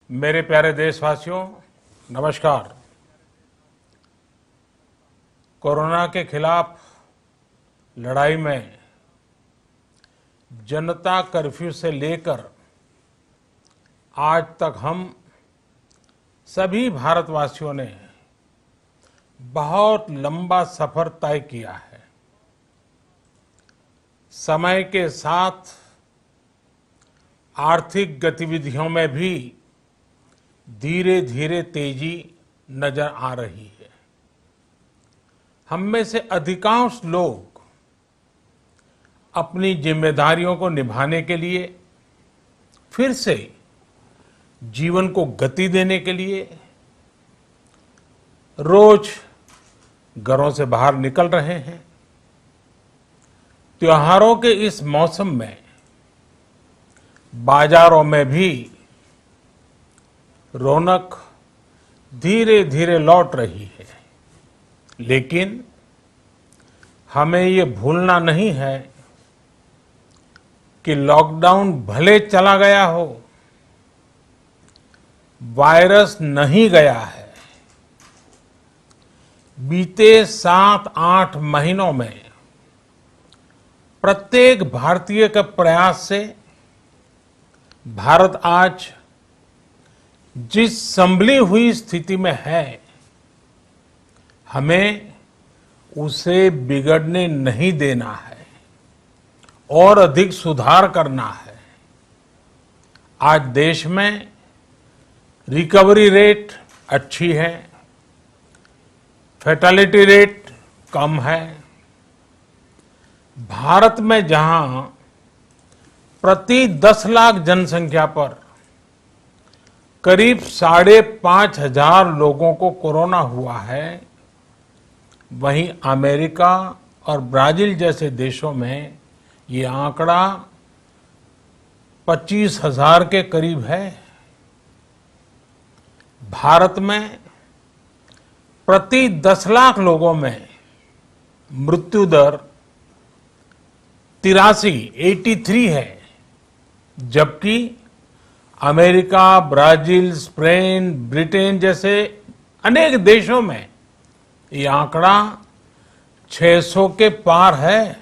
मेरे प्यारे देशवासियों, नमस्कार। कोरोना के खिलाफ लड़ाई में जनता कर्फ्यू से लेकर आज तक हम सभी भारतवासियों ने बहुत लंबा सफर तय किया है। समय के साथ आर्थिक गतिविधियों में भी धीरे धीरे तेजी नजर आ रही है। हम में से अधिकांश लोग अपनी जिम्मेदारियों को निभाने के लिए, फिर से जीवन को गति देने के लिए रोज घरों से बाहर निकल रहे हैं। त्योहारों के इस मौसम में बाजारों में भी रौनक धीरे धीरे लौट रही है, लेकिन हमें ये भूलना नहीं है कि लॉकडाउन भले चला गया हो, वायरस नहीं गया है। बीते 7-8 महीनों में प्रत्येक भारतीय के प्रयास से भारत आज जिस संभली हुई स्थिति में है, हमें उसे बिगड़ने नहीं देना है और अधिक सुधार करना है। आज देश में रिकवरी रेट अच्छी है, फैटेलिटी रेट कम है। भारत में जहां प्रति 10 लाख जनसंख्या पर करीब 5,500 लोगों को कोरोना हुआ है, वहीं अमेरिका और ब्राजील जैसे देशों में ये आंकड़ा 25,000 के करीब है। भारत में प्रति 10 लाख लोगों में मृत्यु दर 83 है, जबकि अमेरिका, ब्राजील, स्पेन, ब्रिटेन जैसे अनेक देशों में ये आंकड़ा 600 के पार है।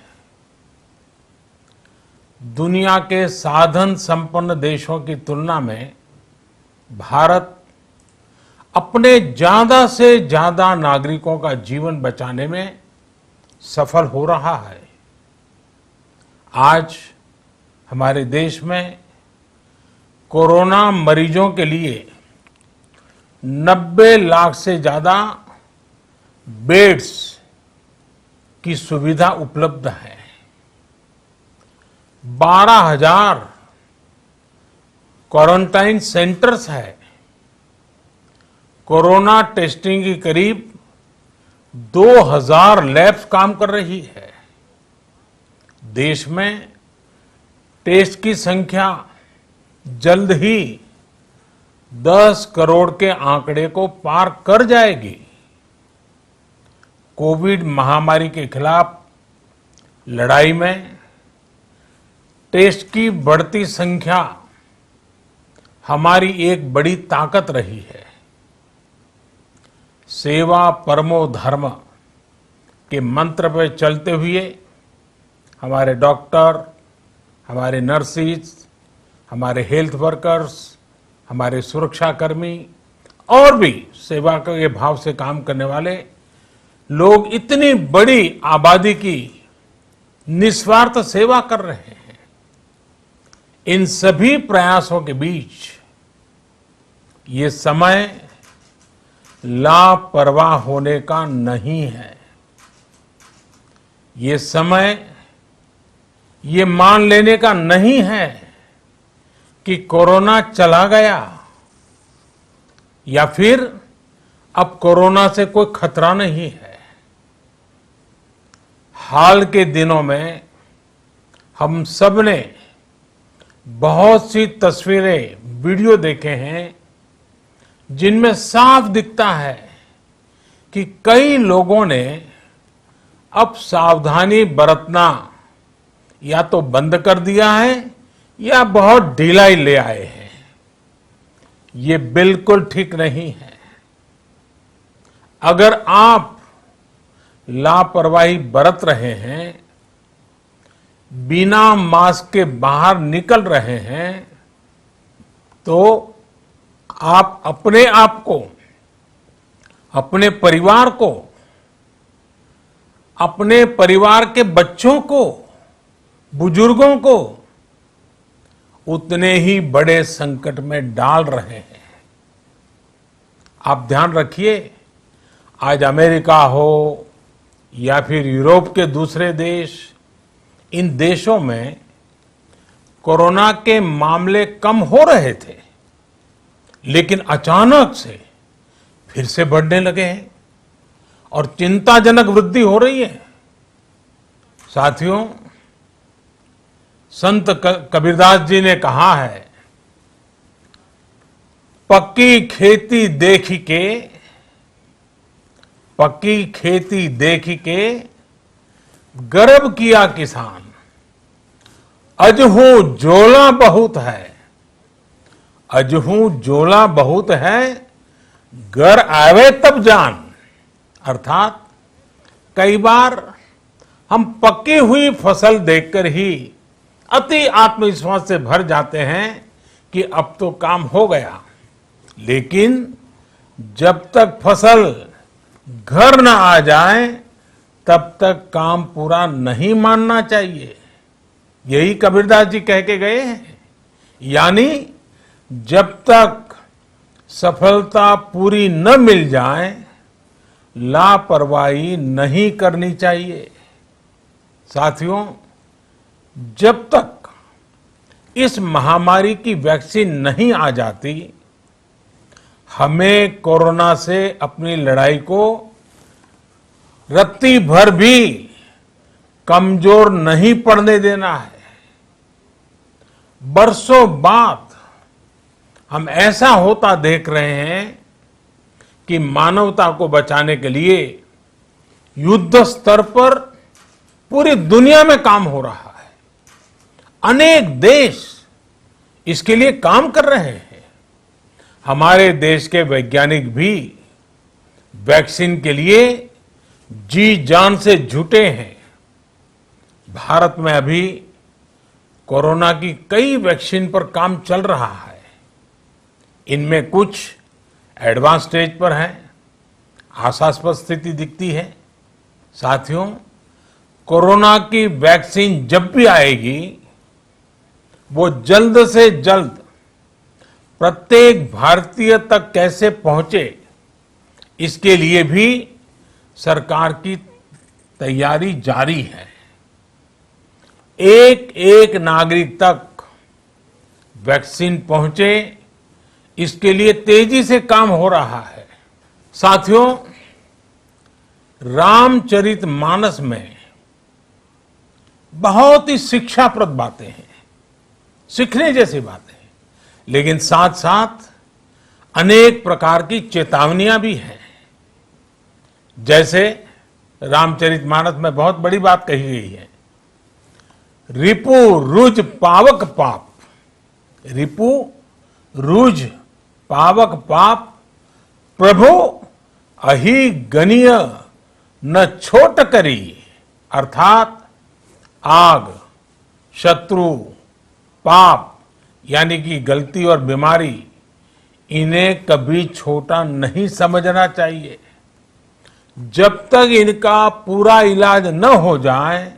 दुनिया के साधन संपन्न देशों की तुलना में भारत अपने ज्यादा से ज्यादा नागरिकों का जीवन बचाने में सफल हो रहा है। आज हमारे देश में कोरोना मरीजों के लिए 90 लाख से ज्यादा बेड्स की सुविधा उपलब्ध है। 12,000 क्वारंटाइन सेंटर्स है। कोरोना टेस्टिंग की करीब 2,000 लैब्स काम कर रही है। देश में टेस्ट की संख्या जल्द ही 10 करोड़ के आंकड़े को पार कर जाएगी। कोविड महामारी के खिलाफ लड़ाई में टेस्ट की बढ़ती संख्या हमारी एक बड़ी ताकत रही है। सेवा परमो धर्म के मंत्र पर चलते हुए हमारे डॉक्टर, हमारे नर्सिस, हमारे हेल्थ वर्कर्स, हमारे सुरक्षाकर्मी और भी सेवा के भाव से काम करने वाले लोग इतनी बड़ी आबादी की निस्वार्थ सेवा कर रहे हैं। इन सभी प्रयासों के बीच ये समय लापरवाह होने का नहीं है। ये समय ये मान लेने का नहीं है कि कोरोना चला गया या फिर अब कोरोना से कोई खतरा नहीं है। हाल के दिनों में हम सब ने बहुत सी तस्वीरें, वीडियो देखे हैं जिनमें साफ दिखता है कि कई लोगों ने अब सावधानी बरतना या तो बंद कर दिया है या बहुत ढिलाई ले आए हैं। ये बिल्कुल ठीक नहीं है। अगर आप लापरवाही बरत रहे हैं, बिना मास्क के बाहर निकल रहे हैं, तो आप अपने आप को, अपने परिवार को, अपने परिवार के बच्चों को, बुजुर्गों को उतने ही बड़े संकट में डाल रहे हैं। आप ध्यान रखिए, आज अमेरिका हो या फिर यूरोप के दूसरे देश, इन देशों में कोरोना के मामले कम हो रहे थे, लेकिन अचानक से फिर से बढ़ने लगे हैं और चिंताजनक वृद्धि हो रही है। साथियों, संत कबीरदास जी ने कहा है, पक्की खेती देख के गर्व किया किसान, अजहू जोला बहुत है, घर आवे तब जान। अर्थात कई बार हम पकी हुई फसल देखकर ही अति आत्मविश्वास से भर जाते हैं कि अब तो काम हो गया, लेकिन जब तक फसल घर न आ जाए तब तक काम पूरा नहीं मानना चाहिए। यही कबीरदास जी कह के गए हैं। यानी जब तक सफलता पूरी न मिल जाए, लापरवाही नहीं करनी चाहिए। साथियों, जब तक इस महामारी की वैक्सीन नहीं आ जाती, हमें कोरोना से अपनी लड़ाई को रत्ती भर भी कमजोर नहीं पड़ने देना है। बरसों बाद हम ऐसा होता देख रहे हैं कि मानवता को बचाने के लिए युद्ध स्तर पर पूरी दुनिया में काम हो रहा है। अनेक देश इसके लिए काम कर रहे हैं। हमारे देश के वैज्ञानिक भी वैक्सीन के लिए जी जान से जुटे हैं। भारत में अभी कोरोना की कई वैक्सीन पर काम चल रहा है। इनमें कुछ एडवांस स्टेज पर है, आशास्पद स्थिति दिखती है। साथियों, कोरोना की वैक्सीन जब भी आएगी, वो जल्द से जल्द प्रत्येक भारतीय तक कैसे पहुंचे, इसके लिए भी सरकार की तैयारी जारी है। एक एक नागरिक तक वैक्सीन पहुंचे, इसके लिए तेजी से काम हो रहा है। साथियों, रामचरितमानस में बहुत ही शिक्षाप्रद बातें हैं, सीखने जैसी बातें हैं, लेकिन साथ साथ अनेक प्रकार की चेतावनियां भी हैं। जैसे रामचरितमानस में बहुत बड़ी बात कही गई है, रिपु रुज पावक पाप, रिपु रुज पावक पाप, प्रभु अहि गनीय न छोट करी। अर्थात आग, शत्रु, पाप यानी कि गलती और बीमारी, इन्हें कभी छोटा नहीं समझना चाहिए। जब तक इनका पूरा इलाज न हो जाए,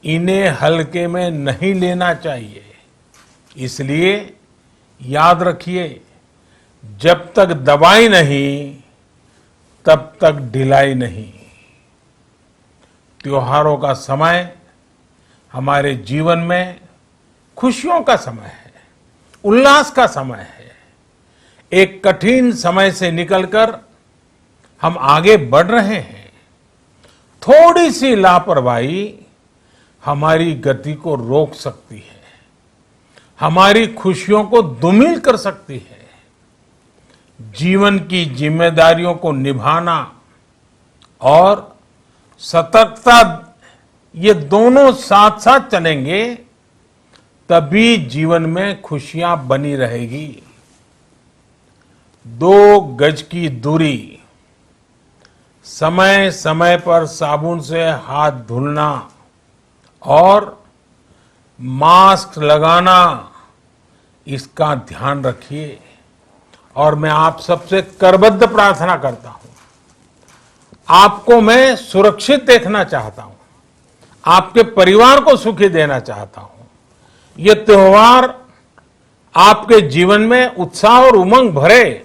इन्हें हल्के में नहीं लेना चाहिए। इसलिए याद रखिए, जब तक दवाई नहीं, तब तक ढिलाई नहीं। त्योहारों का समय हमारे जीवन में खुशियों का समय है, उल्लास का समय है। एक कठिन समय से निकलकर हम आगे बढ़ रहे हैं। थोड़ी सी लापरवाही हमारी गति को रोक सकती है, हमारी खुशियों को धूमिल कर सकती है। जीवन की जिम्मेदारियों को निभाना और सतर्कता, ये दोनों साथ साथ चलेंगे, तभी जीवन में खुशियां बनी रहेगी। 2 गज की दूरी, समय समय पर साबुन से हाथ धुलना और मास्क लगाना, इसका ध्यान रखिए। और मैं आप सबसे करबद्ध प्रार्थना करता हूं, आपको मैं सुरक्षित देखना चाहता हूं, आपके परिवार को सुखी देना चाहता हूं। ये त्योहार आपके जीवन में उत्साह और उमंग भरे,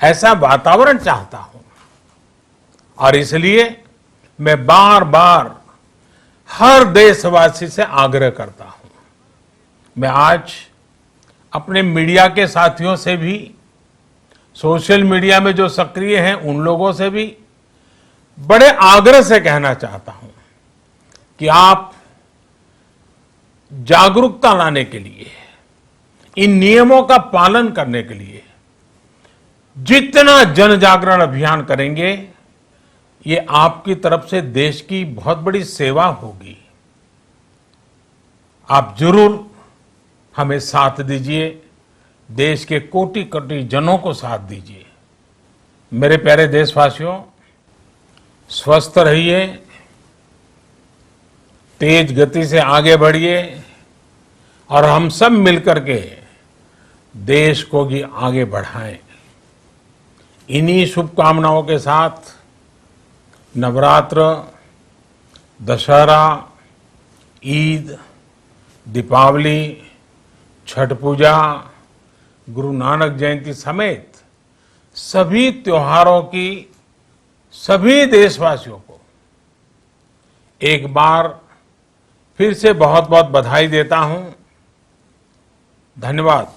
ऐसा वातावरण चाहता हूं। और इसलिए मैं बार बार हर देशवासी से आग्रह करता हूं। मैं आज अपने मीडिया के साथियों से भी, सोशल मीडिया में जो सक्रिय हैं उन लोगों से भी बड़े आग्रह से कहना चाहता हूं कि आप जागरूकता लाने के लिए, इन नियमों का पालन करने के लिए जितना जन जागरण अभियान करेंगे, ये आपकी तरफ से देश की बहुत बड़ी सेवा होगी। आप जरूर हमें साथ दीजिए, देश के कोटि कोटि जनों को साथ दीजिए। मेरे प्यारे देशवासियों, स्वस्थ रहिए, तेज गति से आगे बढ़िए और हम सब मिलकर के देश को भी आगे बढ़ाएं। इन्हीं शुभकामनाओं के साथ नवरात्र, दशहरा, ईद, दीपावली, छठ पूजा, गुरु नानक जयंती समेत सभी त्योहारों की सभी देशवासियों को एक बार फिर से बहुत बहुत बधाई देता हूं। धन्यवाद।